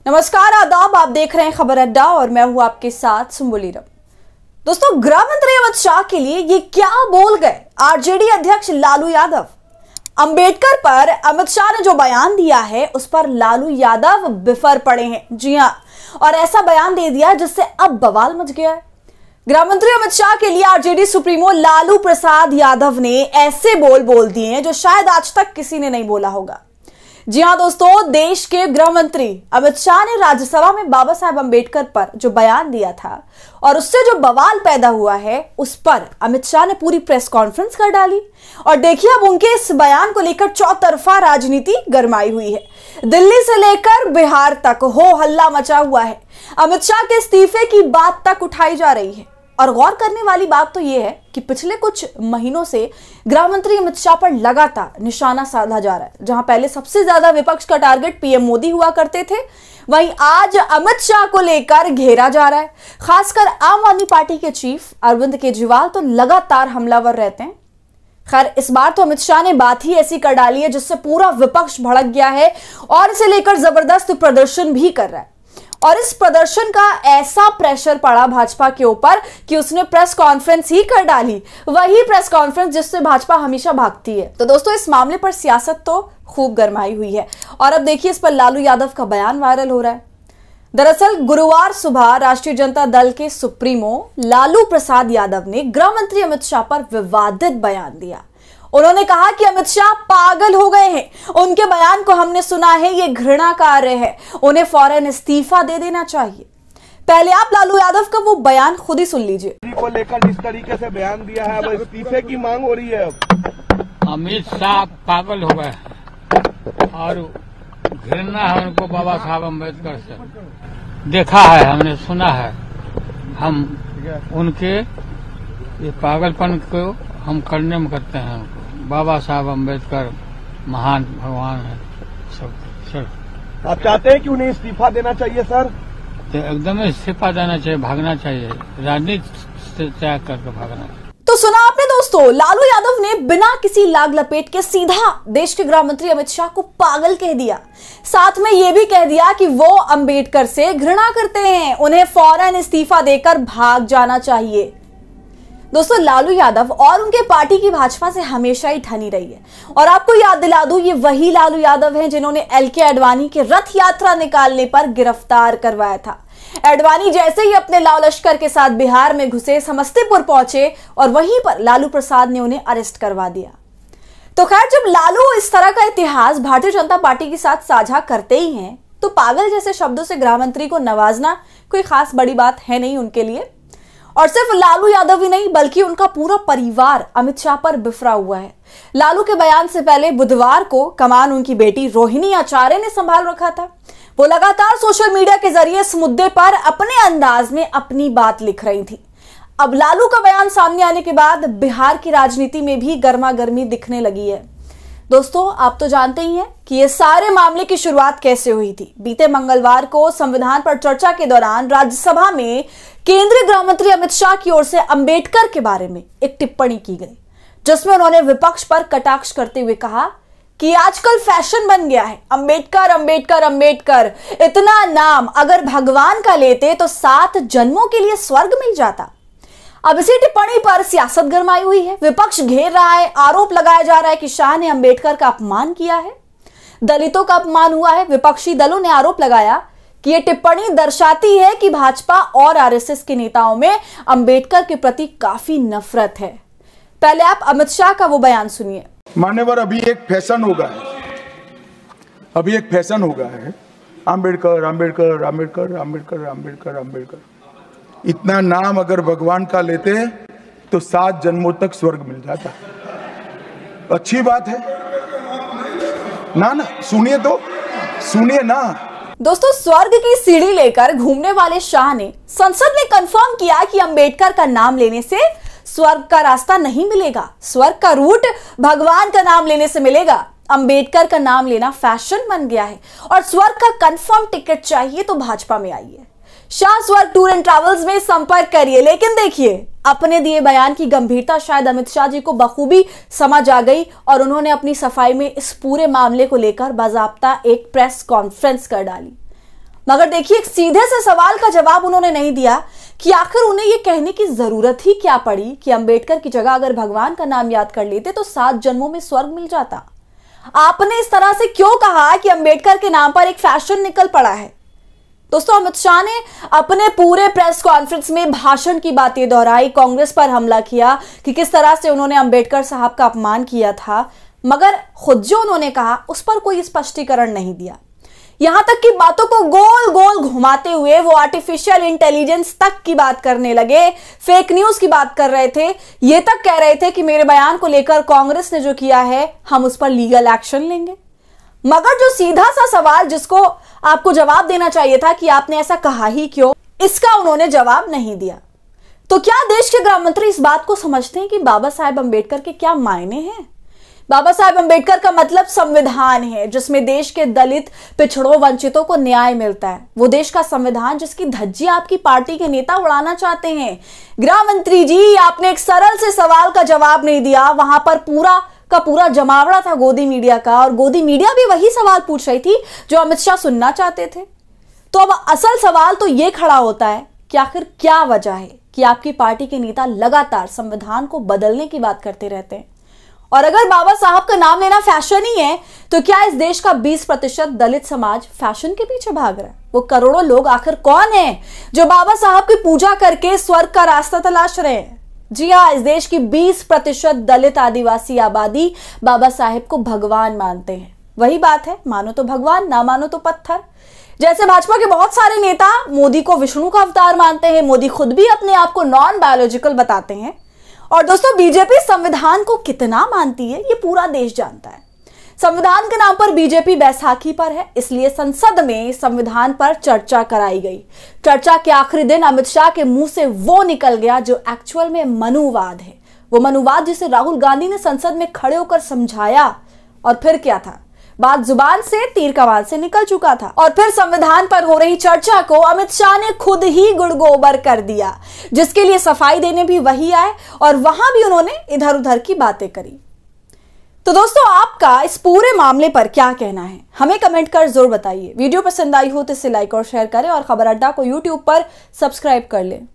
नमस्कार, आदाब। आप देख रहे हैं खबर अड्डा और मैं हूं आपके साथ सुम्बुली रम। दोस्तों, गृह मंत्री अमित शाह के लिए ये क्या बोल गए आरजेडी अध्यक्ष लालू यादव। अंबेडकर पर अमित शाह ने जो बयान दिया है उस पर लालू यादव बिफर पड़े हैं। जी हां, और ऐसा बयान दे दिया जिससे अब बवाल मच गया है। गृह मंत्री अमित शाह के लिए आरजेडी सुप्रीमो लालू प्रसाद यादव ने ऐसे बोल दिए हैं जो शायद आज तक किसी ने नहीं बोला होगा। जी हां दोस्तों, देश के गृह मंत्री अमित शाह ने राज्यसभा में बाबा साहब अंबेडकर पर जो बयान दिया था और उससे जो बवाल पैदा हुआ है उस पर अमित शाह ने पूरी प्रेस कॉन्फ्रेंस कर डाली। और देखिए, अब उनके इस बयान को लेकर चौतरफा राजनीति गरमाई हुई है। दिल्ली से लेकर बिहार तक हो हल्ला मचा हुआ है। अमित शाह के इस्तीफे की बात तक उठाई जा रही है। और गौर करने वाली बात तो यह है कि पिछले कुछ महीनों से गृह मंत्री अमित शाह पर लगातार निशाना साधा जा रहा है। जहां पहले सबसे ज्यादा विपक्ष का टारगेट पीएम मोदी हुआ करते थे, वहीं आज अमित शाह को लेकर घेरा जा रहा है। खासकर आम आदमी पार्टी के चीफ अरविंद केजरीवाल तो लगातार हमलावर रहते हैं। खैर, इस बार तो अमित शाह ने बात ही ऐसी कर डाली है जिससे पूरा विपक्ष भड़क गया है और इसे लेकर जबरदस्त प्रदर्शन भी कर रहा है। और इस प्रदर्शन का ऐसा प्रेशर पड़ा भाजपा के ऊपर कि उसने प्रेस कॉन्फ्रेंस ही कर डाली, वही प्रेस कॉन्फ्रेंस जिससे भाजपा हमेशा भागती है। तो दोस्तों, इस मामले पर सियासत तो खूब गरमाई हुई है और अब देखिए, इस पर लालू यादव का बयान वायरल हो रहा है। दरअसल गुरुवार सुबह राष्ट्रीय जनता दल के सुप्रीमो लालू प्रसाद यादव ने गृह मंत्री अमित शाह पर विवादित बयान दिया। उन्होंने कहा कि अमित शाह पागल हो गए हैं। उनके बयान को हमने सुना है, ये घृणा कार्य है, उन्हें फौरन इस्तीफा दे देना चाहिए। पहले आप लालू यादव का वो बयान खुद ही सुन लीजिए। को लेकर जिस तरीके से बयान दिया है, अब इस्तीफे की मांग हो रही है। अमित शाह पागल हो गए और घृणा है उनको बाबा साहब अम्बेडकर से। देखा है, हमने सुना है। हम उनके ये पागलपन को हम करने में करते हैं। बाबा साहब अम्बेडकर महान भगवान है। सब आप चाहते हैं कि उन्हें इस्तीफा देना चाहिए सर? तो एकदम इस्तीफा देना चाहिए, भागना चाहिए, राजनीति से त्याग करके भागना चाहिए। तो सुना आपने दोस्तों, लालू यादव ने बिना किसी लाग लपेट के सीधा देश के गृह मंत्री अमित शाह को पागल कह दिया। साथ में यह भी कह दिया कि वो अंबेडकर से घृणा करते हैं, उन्हें फौरन इस्तीफा देकर भाग जाना चाहिए। दोस्तों, लालू यादव और उनके पार्टी की भाजपा से हमेशा ही ठनी रही है। और आपको याद दिला दूं, ये वही लालू यादव हैं जिन्होंने एलके आडवाणी के रथ यात्रा निकालने पर गिरफ्तार करवाया था। आडवाणी जैसे ही अपने लाल लश्कर के साथ बिहार में घुसे, समस्तीपुर पहुंचे और वहीं पर लालू प्रसाद ने उन्हें अरेस्ट करवा दिया। तो खैर, जब लालू इस तरह का इतिहास भारतीय जनता पार्टी के साथ साझा करते ही हैं, तो पागल जैसे शब्दों से गृह मंत्री को नवाजना कोई खास बड़ी बात है नहीं उनके लिए। और सिर्फ लालू यादव ही नहीं, बल्कि उनका पूरा परिवार अमित शाह पर बिफरा हुआ है। लालू के बयान से पहले बुधवार को कमान उनकी बेटी रोहिणी आचार्य ने संभाल रखा था। वो लगातार सोशल मीडिया के जरिए इस मुद्दे पर अपने अंदाज में अपनी बात लिख रही थी। अब लालू का बयान सामने आने के बाद बिहार की राजनीति में भी गर्मा गर्मी दिखने लगी है। दोस्तों, आप तो जानते ही हैं कि ये सारे मामले की शुरुआत कैसे हुई थी। बीते मंगलवार को संविधान पर चर्चा के दौरान राज्यसभा में केंद्रीय गृह मंत्री अमित शाह की ओर से अंबेडकर के बारे में एक टिप्पणी की गई, जिसमें उन्होंने विपक्ष पर कटाक्ष करते हुए कहा कि आजकल फैशन बन गया है, अंबेडकर अंबेडकर अंबेडकर, इतना नाम अगर भगवान का लेते तो 7 जन्मों के लिए स्वर्ग मिल जाता। अब इसी टिप्पणी पर सियासत गरमाई हुई है। विपक्ष घेर रहा है, आरोप लगाया जा रहा है कि शाह ने अंबेडकर का अपमान किया है, दलितों का अपमान हुआ है। विपक्षी दलों ने आरोप लगाया कि यह टिप्पणी दर्शाती है कि भाजपा और आरएसएस के नेताओं में अंबेडकर के प्रति काफी नफरत है। पहले आप अमित शाह का वो बयान सुनिए। मान्यवर, अभी एक फैशन हो गया है, अंबेडकर अंबेडकर अंबेडकर अंबेडकर अंबेडकर अंबेडकर। इतना नाम अगर भगवान का लेते तो 7 जन्मों तक स्वर्ग मिल जाता। अच्छी बात है ना, सुनिए ना। दोस्तों, स्वर्ग की सीढ़ी लेकर घूमने वाले शाह ने संसद में कंफर्म किया कि अंबेडकर का नाम लेने से स्वर्ग का रास्ता नहीं मिलेगा। स्वर्ग का रूट भगवान का नाम लेने से मिलेगा। अंबेडकर का नाम लेना फैशन बन गया है और स्वर्ग का कंफर्म टिकट चाहिए तो भाजपा में आइए। शाह स्वर्ग टूर एंड ट्रैवल्स में संपर्क करिए। लेकिन देखिए, अपने दिए बयान की गंभीरता शायद अमित शाह जी को बखूबी समझ आ गई और उन्होंने अपनी सफाई में इस पूरे मामले को लेकर बाकायदा एक प्रेस कॉन्फ्रेंस कर डाली। मगर देखिए, एक सीधे से सवाल का जवाब उन्होंने नहीं दिया कि आखिर उन्हें यह कहने की जरूरत ही क्या पड़ी कि अंबेडकर की जगह अगर भगवान का नाम याद कर लेते तो 7 जन्मों में स्वर्ग मिल जाता। आपने इस तरह से क्यों कहा कि अंबेडकर के नाम पर एक फैशन निकल पड़ा है? दोस्तों, अमित शाह ने अपने पूरे प्रेस कॉन्फ्रेंस में भाषण की बातें दोहराई, कांग्रेस पर हमला किया कि किस तरह से उन्होंने अंबेडकर साहब का अपमान किया था, मगर खुद जो उन्होंने कहा उस पर कोई स्पष्टीकरण नहीं दिया। यहां तक कि बातों को गोल गोल घुमाते हुए वो आर्टिफिशियल इंटेलिजेंस तक की बात करने लगे, फेक न्यूज की बात कर रहे थे, ये तक कह रहे थे कि मेरे बयान को लेकर कांग्रेस ने जो किया है हम उस पर लीगल एक्शन लेंगे। मगर जो सीधा सा सवाल जिसको आपको जवाब देना चाहिए था कि आपने ऐसा कहा ही क्यों, इसका उन्होंने जवाब नहीं दिया। तो क्या देश के गृह मंत्री इस बात को समझते हैं कि बाबा साहेब अंबेडकर के क्या मायने हैं? बाबा साहेब अंबेडकर का मतलब संविधान है, जिसमें देश के दलित, पिछड़ों, वंचितों को न्याय मिलता है। वो देश का संविधान जिसकी धज्जी आपकी पार्टी के नेता उड़ाना चाहते हैं। गृह मंत्री जी, आपने एक सरल से सवाल का जवाब नहीं दिया। वहां पर पूरा का पूरा जमावड़ा था गोदी मीडिया का, और गोदी मीडिया भी वही सवाल पूछ रही थी जो अमित शाह सुनना चाहते थे। तो अब असल सवाल तो यह खड़ा होता है कि आखिर क्या वजह है कि आपकी पार्टी के नेता लगातार संविधान को बदलने की बात करते रहते हैं? और अगर बाबा साहब का नाम लेना फैशन ही है, तो क्या इस देश का 20% दलित समाज फैशन के पीछे भाग रहा है? वो करोड़ों लोग आखिर कौन है जो बाबा साहब की पूजा करके स्वर्ग का रास्ता तलाश रहे हैं? जी हाँ, इस देश की 20% दलित आदिवासी आबादी बाबा साहेब को भगवान मानते हैं। वही बात है, मानो तो भगवान, ना मानो तो पत्थर। जैसे भाजपा के बहुत सारे नेता मोदी को विष्णु का अवतार मानते हैं, मोदी खुद भी अपने आप को नॉन बायोलॉजिकल बताते हैं। और दोस्तों, बीजेपी संविधान को कितना मानती है ये पूरा देश जानता है। संविधान के नाम पर बीजेपी बैसाखी पर है, इसलिए संसद में संविधान पर चर्चा कराई गई। चर्चा के आखिरी दिन अमित शाह के मुंह से वो निकल गया जो एक्चुअल में मनुवाद है। वो मनुवाद जिसे राहुल गांधी ने संसद में खड़े होकर समझाया, और फिर क्या था, बात जुबान से तीर कमान से निकल चुका था। और फिर संविधान पर हो रही चर्चा को अमित शाह ने खुद ही गुड़गोबर कर दिया, जिसके लिए सफाई देने भी वही आए और वहां भी उन्होंने इधर उधर की बातें करी। तो दोस्तों, आपका इस पूरे मामले पर क्या कहना है, हमें कमेंट कर जरूर बताइए। वीडियो पसंद आई हो तो इसे लाइक और शेयर करें, और खबर अड्डा को यूट्यूब पर सब्सक्राइब कर लें।